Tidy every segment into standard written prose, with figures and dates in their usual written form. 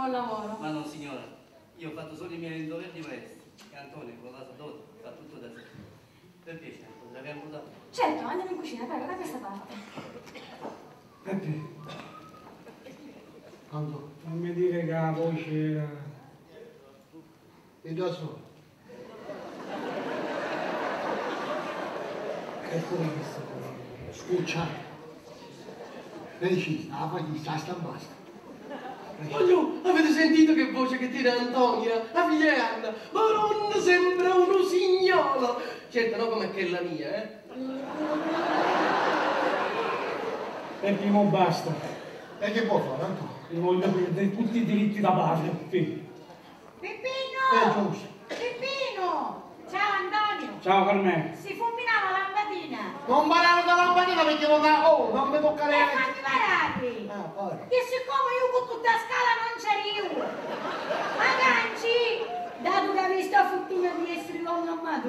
buon lavoro. Ma non signora, io ho fatto solo i miei doveri di maestro e Antonio con la sadotta fa tutto da sé. Per piacere, potrei ancora. Certo, andiamo in cucina, prego, da questa parte. Peppe, Anto, non mi dire che la voce era... E da solo. E poi questo, scuccia. Vedi, la faccia sta basta. Voglio, avete sentito che voce che tira Antonia, la figlia di Anna? Madonna, sembra un usignolo! Certo, no come che la mia, eh? Perché non basta. E che può fare, Anto? Io voglio perdere tutti i diritti da padre, figlio. Peppino! Giusto. Peppino! Ciao Antonio! Ciao Carmela. Si fulminava la lampadina! Non parare da lampadina perché non ha... Oh, non mi tocca le... Fammi pararli! Ah, poi. Che siccome io con tutta la scala non c'arrivo! Ma ganci! Dato che avevi sta fortuna di essere l'uomo amato,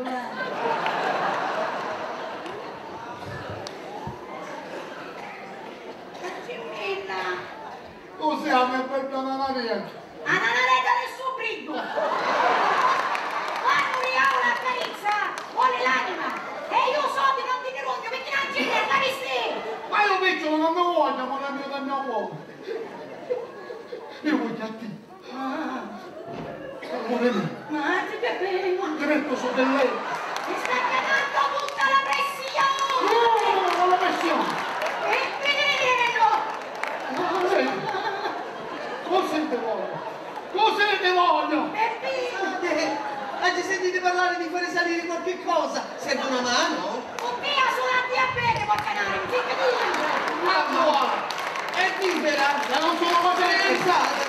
Cimilla! Tu siamo in quel piananaretto. A nanaretta del suo brigo! Quando riaula la carizza vuole l'anima! E io so di non ti rogno perché non ci la viste! Ma io piccolo non mi voglio, ma non mio del mio uomo. Io voglio a te. Come me. Ma ti piace? Ti metto su del lei. Mi sta chiamando tutta la pressione! No, non la pressione. E veneno! Cosa te voglio? Cosa te voglio? Peppino! Hai sentito parlare di fare salire qualche cosa? Serve una mano? Oddio, sono a diabete, può canare, non si capisce! Ma buona! È libera! Ma non sono cose Pensate!